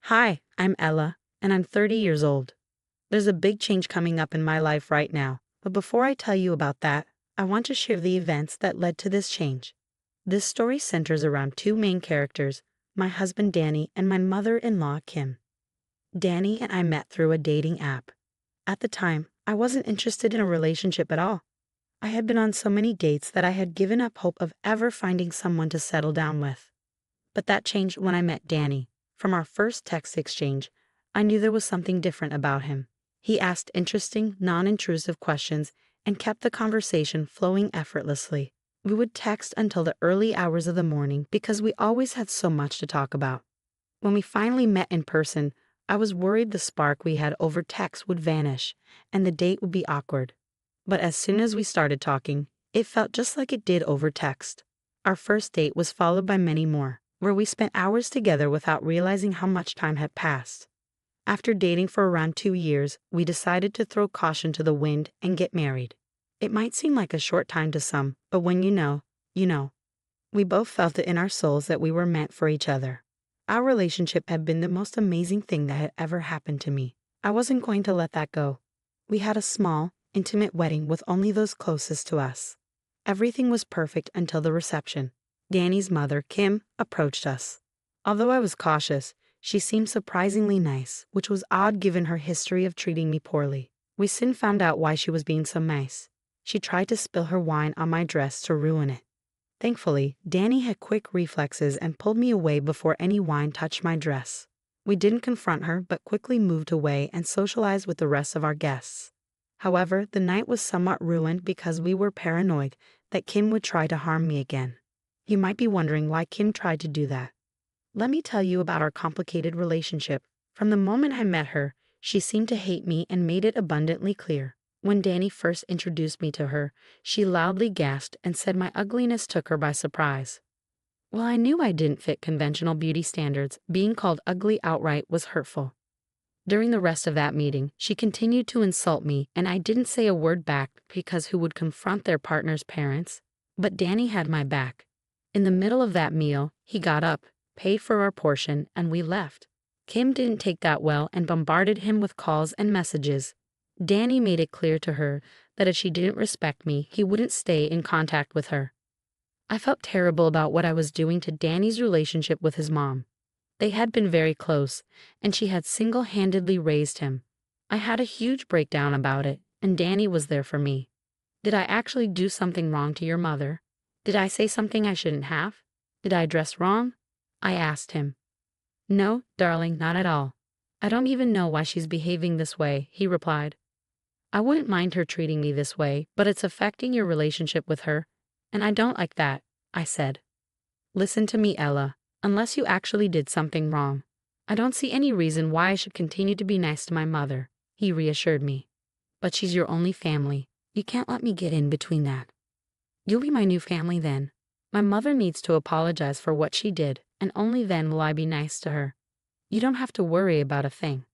Hi, I'm Ella, and I'm 30 years old. There's a big change coming up in my life right now, but before I tell you about that, I want to share the events that led to this change. This story centers around two main characters, my husband Danny and my mother-in-law Kim. Danny and I met through a dating app. At the time, I wasn't interested in a relationship at all. I had been on so many dates that I had given up hope of ever finding someone to settle down with. But that changed when I met Danny. From our first text exchange, I knew there was something different about him. He asked interesting, non-intrusive questions and kept the conversation flowing effortlessly. We would text until the early hours of the morning because we always had so much to talk about. When we finally met in person, I was worried the spark we had over text would vanish and the date would be awkward. But as soon as we started talking, it felt just like it did over text. Our first date was followed by many more, where we spent hours together without realizing how much time had passed. After dating for around 2 years, we decided to throw caution to the wind and get married. It might seem like a short time to some, but when you know, you know. We both felt it in our souls that we were meant for each other. Our relationship had been the most amazing thing that had ever happened to me. I wasn't going to let that go. We had a small, intimate wedding with only those closest to us. Everything was perfect until the reception. Danny's mother, Kim, approached us. Although I was cautious, she seemed surprisingly nice, which was odd given her history of treating me poorly. We soon found out why she was being so nice. She tried to spill her wine on my dress to ruin it. Thankfully, Danny had quick reflexes and pulled me away before any wine touched my dress. We didn't confront her but quickly moved away and socialized with the rest of our guests. However, the night was somewhat ruined because we were paranoid that Kim would try to harm me again. You might be wondering why Kim tried to do that. Let me tell you about our complicated relationship. From the moment I met her, she seemed to hate me and made it abundantly clear. When Danny first introduced me to her, she loudly gasped and said my ugliness took her by surprise. While I knew I didn't fit conventional beauty standards, being called ugly outright was hurtful. During the rest of that meeting, she continued to insult me, and I didn't say a word back because who would confront their partner's parents? But Danny had my back. In the middle of that meal, he got up, paid for our portion, and we left. Kim didn't take that well and bombarded him with calls and messages. Danny made it clear to her that if she didn't respect me, he wouldn't stay in contact with her. I felt terrible about what I was doing to Danny's relationship with his mom. They had been very close, and she had single-handedly raised him. I had a huge breakdown about it, and Danny was there for me. Did I actually do something wrong to your mother? Did I say something I shouldn't have? Did I dress wrong? I asked him. No, darling, not at all. I don't even know why she's behaving this way, he replied. I wouldn't mind her treating me this way, but it's affecting your relationship with her, and I don't like that, I said. Listen to me, Ella. Unless you actually did something wrong, I don't see any reason why I should continue to be nice to my mother, he reassured me. But she's your only family. You can't let me get in between that. You'll be my new family then. My mother needs to apologize for what she did, and only then will I be nice to her. You don't have to worry about a thing.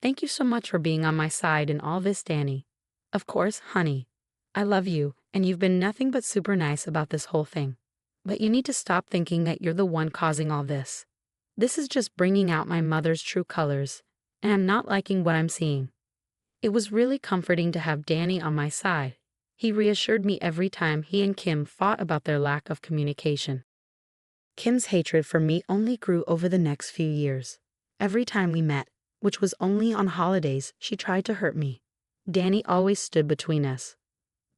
Thank you so much for being on my side in all this, Danny. Of course, honey. I love you, and you've been nothing but super nice about this whole thing. But you need to stop thinking that you're the one causing all this. This is just bringing out my mother's true colors, and I'm not liking what I'm seeing. It was really comforting to have Danny on my side. He reassured me every time he and Kim fought about their lack of communication. Kim's hatred for me only grew over the next few years. Every time we met, which was only on holidays, she tried to hurt me. Danny always stood between us.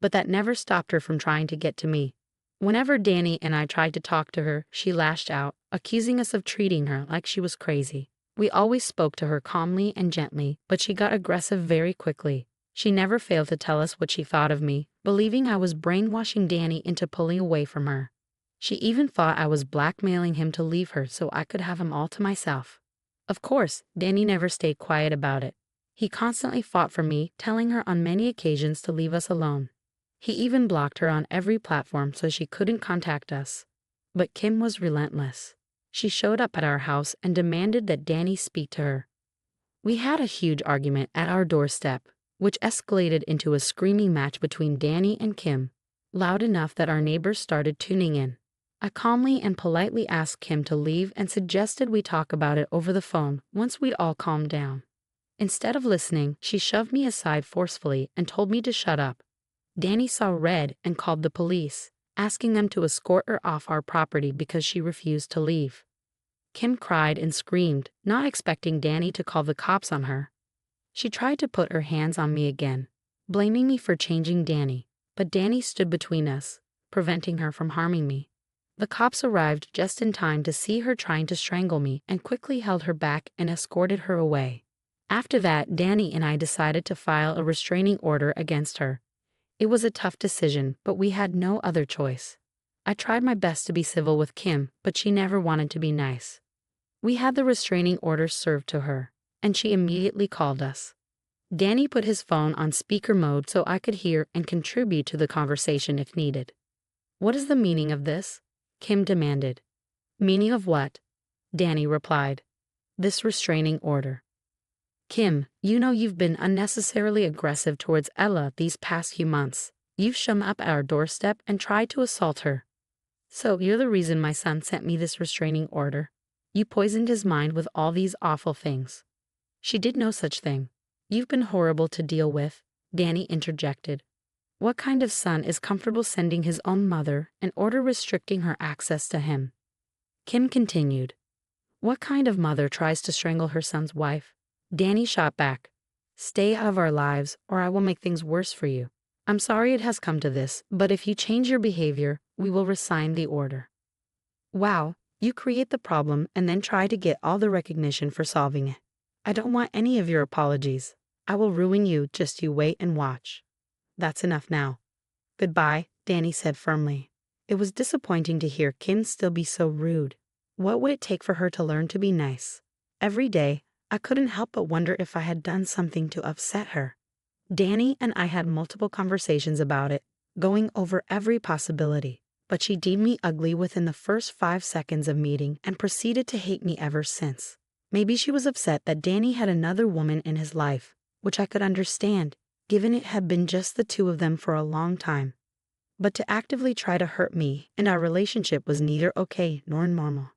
But that never stopped her from trying to get to me. Whenever Danny and I tried to talk to her, she lashed out, accusing us of treating her like she was crazy. We always spoke to her calmly and gently, but she got aggressive very quickly. She never failed to tell us what she thought of me, believing I was brainwashing Danny into pulling away from her. She even thought I was blackmailing him to leave her so I could have him all to myself. Of course, Danny never stayed quiet about it. He constantly fought for me, telling her on many occasions to leave us alone. He even blocked her on every platform so she couldn't contact us. But Kim was relentless. She showed up at our house and demanded that Danny speak to her. We had a huge argument at our doorstep, which escalated into a screaming match between Danny and Kim, loud enough that our neighbors started tuning in. I calmly and politely asked Kim to leave and suggested we talk about it over the phone once we'd all calmed down. Instead of listening, she shoved me aside forcefully and told me to shut up. Danny saw red and called the police, asking them to escort her off our property because she refused to leave. Kim cried and screamed, not expecting Danny to call the cops on her. She tried to put her hands on me again, blaming me for changing Danny, but Danny stood between us, preventing her from harming me. The cops arrived just in time to see her trying to strangle me and quickly held her back and escorted her away. After that, Danny and I decided to file a restraining order against her. It was a tough decision, but we had no other choice. I tried my best to be civil with Kim, but she never wanted to be nice. We had the restraining order served to her, and she immediately called us. Danny put his phone on speaker mode so I could hear and contribute to the conversation if needed. "What is the meaning of this?" Kim demanded. "Meaning of what?" Danny replied. "This restraining order. Kim, you know you've been unnecessarily aggressive towards Ella these past few months. You've shown up at our doorstep and tried to assault her. So you're the reason my son sent me this restraining order. You poisoned his mind with all these awful things." "She did no such thing. You've been horrible to deal with," Danny interjected. "What kind of son is comfortable sending his own mother an order restricting her access to him?" Kim continued. "What kind of mother tries to strangle her son's wife?" Danny shot back. "Stay out of our lives, or I will make things worse for you. I'm sorry it has come to this, but if you change your behavior, we will resign the order." Wow, you create the problem and then try to get all the recognition for solving it. I don't want any of your apologies. I will ruin you, just you wait and watch. "That's enough now. Goodbye," Danny said firmly. It was disappointing to hear Kim still be so rude. What would it take for her to learn to be nice? Every day, I couldn't help but wonder if I had done something to upset her. Danny and I had multiple conversations about it, going over every possibility, but she deemed me ugly within the first 5 seconds of meeting and proceeded to hate me ever since. Maybe she was upset that Danny had another woman in his life, which I could understand, given it had been just the two of them for a long time. But to actively try to hurt me and our relationship was neither okay nor normal.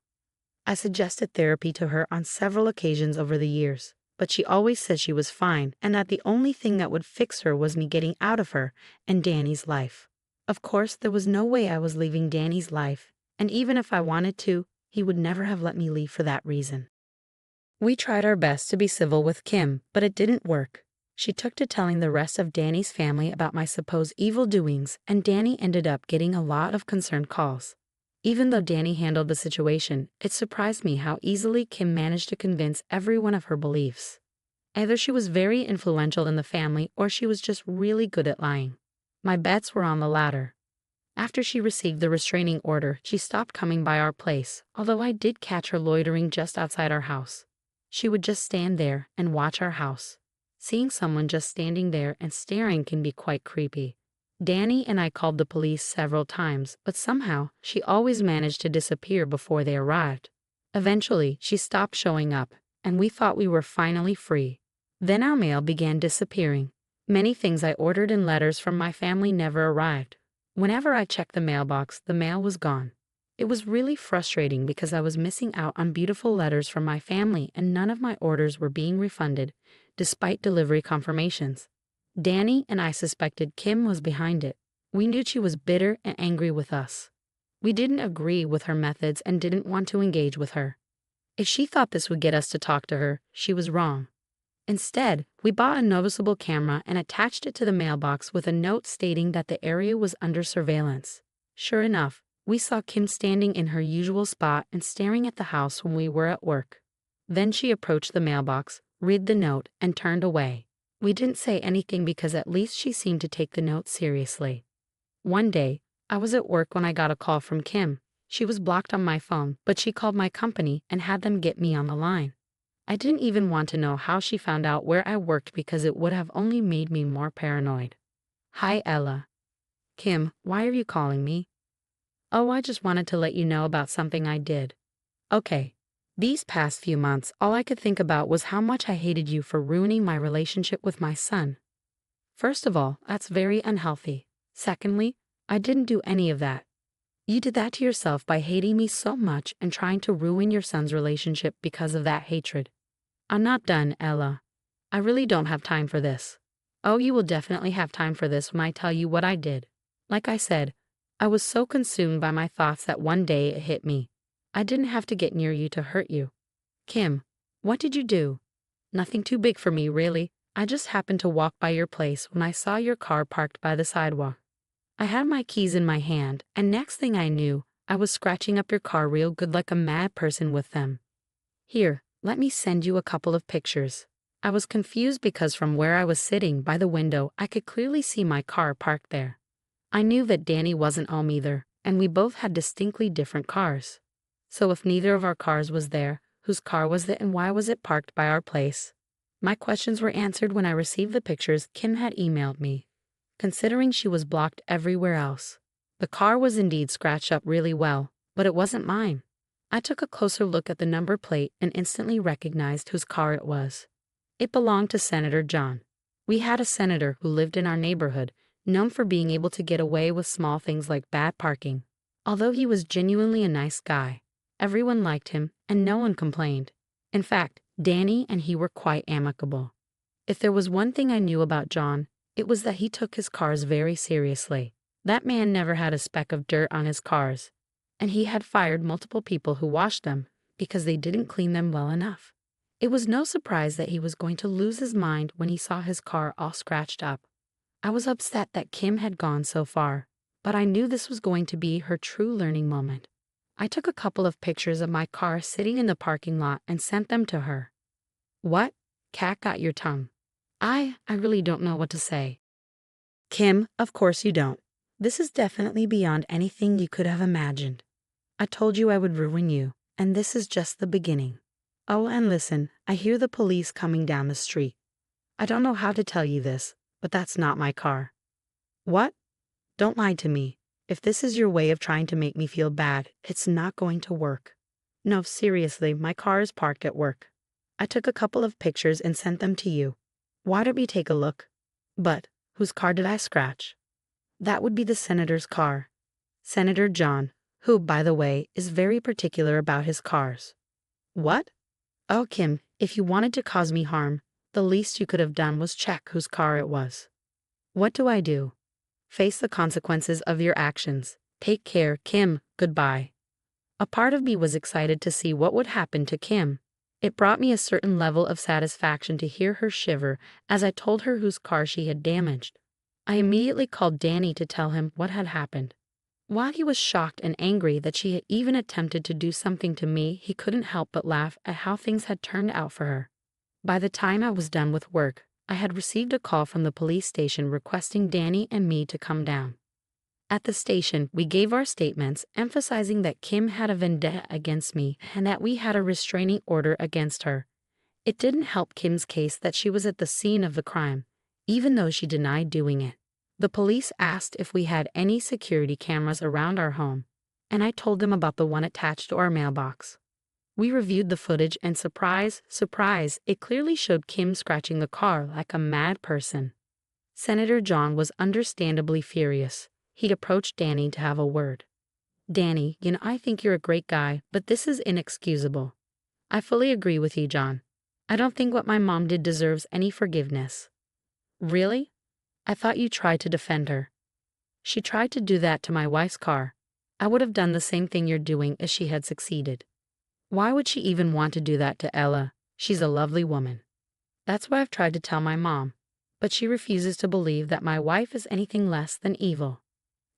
I suggested therapy to her on several occasions over the years, but she always said she was fine and that the only thing that would fix her was me getting out of her and Danny's life. Of course, there was no way I was leaving Danny's life, and even if I wanted to, he would never have let me leave for that reason. We tried our best to be civil with Kim, but it didn't work. She took to telling the rest of Danny's family about my supposed evil doings, and Danny ended up getting a lot of concerned calls. Even though Danny handled the situation, it surprised me how easily Kim managed to convince everyone of her beliefs. Either she was very influential in the family or she was just really good at lying. My bets were on the latter. After she received the restraining order, she stopped coming by our place, although I did catch her loitering just outside our house. She would just stand there and watch our house. Seeing someone just standing there and staring can be quite creepy. Danny and I called the police several times, but somehow she always managed to disappear before they arrived. Eventually, she stopped showing up, and we thought we were finally free. Then our mail began disappearing. Many things I ordered in letters from my family never arrived. Whenever I checked the mailbox, the mail was gone. It was really frustrating because I was missing out on beautiful letters from my family and none of my orders were being refunded, despite delivery confirmations. Danny and I suspected Kim was behind it. We knew she was bitter and angry with us. We didn't agree with her methods and didn't want to engage with her. If she thought this would get us to talk to her, she was wrong. Instead, we bought a noticeable camera and attached it to the mailbox with a note stating that the area was under surveillance. Sure enough, we saw Kim standing in her usual spot and staring at the house when we were at work. Then she approached the mailbox, read the note, and turned away. We didn't say anything because at least she seemed to take the note seriously. One day, I was at work when I got a call from Kim. She was blocked on my phone, but she called my company and had them get me on the line. I didn't even want to know how she found out where I worked because it would have only made me more paranoid. "Hi, Ella." "Kim, why are you calling me?" "Oh, I just wanted to let you know about something I did." "Okay." These past few months, all I could think about was how much I hated you for ruining my relationship with my son. First of all, that's very unhealthy. Secondly, I didn't do any of that. You did that to yourself by hating me so much and trying to ruin your son's relationship because of that hatred. I'm not done, Ella. I really don't have time for this. Oh, you will definitely have time for this when I tell you what I did. Like I said, I was so consumed by my thoughts that one day it hit me. I didn't have to get near you to hurt you. Kim, what did you do? Nothing too big for me, really. I just happened to walk by your place when I saw your car parked by the sidewalk. I had my keys in my hand, and next thing I knew, I was scratching up your car real good like a mad person with them. Here, let me send you a couple of pictures. I was confused because from where I was sitting by the window, I could clearly see my car parked there. I knew that Danny wasn't home either, and we both had distinctly different cars. So if neither of our cars was there, whose car was it and why was it parked by our place? My questions were answered when I received the pictures Kim had emailed me. Considering she was blocked everywhere else, the car was indeed scratched up really well, but it wasn't mine. I took a closer look at the number plate and instantly recognized whose car it was. It belonged to Senator John. We had a senator who lived in our neighborhood, known for being able to get away with small things like bad parking. Although he was genuinely a nice guy, everyone liked him and no one complained. In fact, Danny and he were quite amicable. If there was one thing I knew about John, it was that he took his cars very seriously. That man never had a speck of dirt on his cars, and he had fired multiple people who washed them because they didn't clean them well enough. It was no surprise that he was going to lose his mind when he saw his car all scratched up. I was upset that Kim had gone so far, but I knew this was going to be her true learning moment. I took a couple of pictures of my car sitting in the parking lot and sent them to her. What? Cat got your tongue. I really don't know what to say. Kim, of course you don't. This is definitely beyond anything you could have imagined. I told you I would ruin you, and this is just the beginning. Oh, and listen, I hear the police coming down the street. I don't know how to tell you this, but that's not my car. What? Don't lie to me. If this is your way of trying to make me feel bad, it's not going to work. No, seriously, my car is parked at work. I took a couple of pictures and sent them to you. Why don't we take a look? But, whose car did I scratch? That would be the senator's car. Senator John, who, by the way, is very particular about his cars. What? Oh, Kim, if you wanted to cause me harm, the least you could have done was check whose car it was. What do I do? Face the consequences of your actions. Take care, Kim, goodbye. A part of me was excited to see what would happen to Kim. It brought me a certain level of satisfaction to hear her shiver as I told her whose car she had damaged. I immediately called Danny to tell him what had happened. While he was shocked and angry that she had even attempted to do something to me, he couldn't help but laugh at how things had turned out for her. By the time I was done with work, I had received a call from the police station requesting Danny and me to come down. At the station, we gave our statements, emphasizing that Kim had a vendetta against me and that we had a restraining order against her. It didn't help Kim's case that she was at the scene of the crime, even though she denied doing it. The police asked if we had any security cameras around our home, and I told them about the one attached to our mailbox. We reviewed the footage and surprise, surprise, it clearly showed Kim scratching the car like a mad person. Senator John was understandably furious. He approached Danny to have a word. Danny, I think you're a great guy, but this is inexcusable. I fully agree with you, John. I don't think what my mom did deserves any forgiveness. Really? I thought you tried to defend her. She tried to do that to my wife's car. I would have done the same thing you're doing if she had succeeded. Why would she even want to do that to Ella? She's a lovely woman. That's what I've tried to tell my mom, but she refuses to believe that my wife is anything less than evil.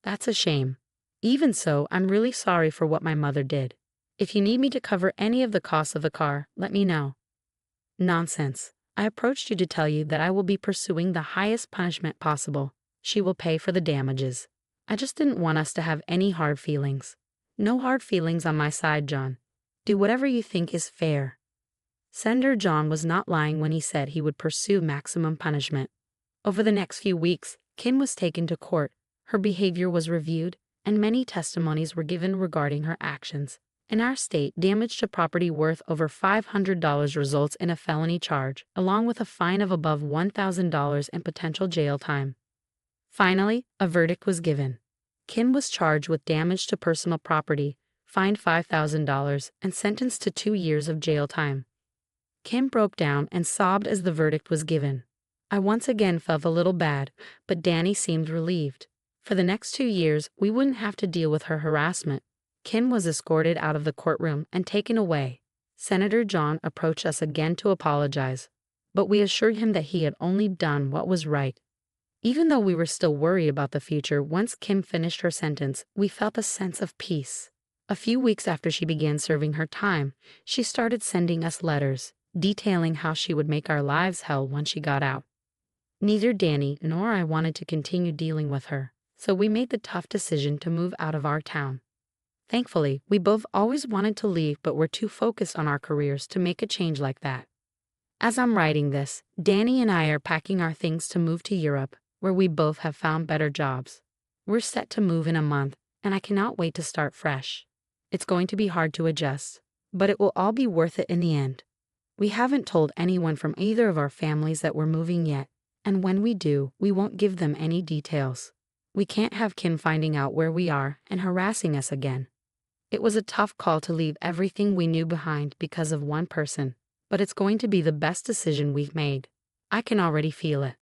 That's a shame. Even so, I'm really sorry for what my mother did. If you need me to cover any of the costs of the car, let me know. Nonsense. I approached you to tell you that I will be pursuing the highest punishment possible. She will pay for the damages. I just didn't want us to have any hard feelings. No hard feelings on my side, John. Do whatever you think is fair. Senator John was not lying when he said he would pursue maximum punishment. Over the next few weeks, Kim was taken to court. Her behavior was reviewed, and many testimonies were given regarding her actions. In our state, damage to property worth over $500 results in a felony charge, along with a fine of above $1,000 and potential jail time. Finally, a verdict was given. Kim was charged with damage to personal property, fined $5,000, and sentenced to 2 years of jail time. Kim broke down and sobbed as the verdict was given. I once again felt a little bad, but Danny seemed relieved. For the next 2 years, we wouldn't have to deal with her harassment. Kim was escorted out of the courtroom and taken away. Senator John approached us again to apologize, but we assured him that he had only done what was right. Even though we were still worried about the future, once Kim finished her sentence, we felt a sense of peace. A few weeks after she began serving her time, she started sending us letters, detailing how she would make our lives hell once she got out. Neither Danny nor I wanted to continue dealing with her, so we made the tough decision to move out of our town. Thankfully, we both always wanted to leave but were too focused on our careers to make a change like that. As I'm writing this, Danny and I are packing our things to move to Europe, where we both have found better jobs. We're set to move in a month, and I cannot wait to start fresh. It's going to be hard to adjust, but it will all be worth it in the end. We haven't told anyone from either of our families that we're moving yet, and when we do, we won't give them any details. We can't have Kim finding out where we are and harassing us again. It was a tough call to leave everything we knew behind because of one person, but it's going to be the best decision we've made. I can already feel it.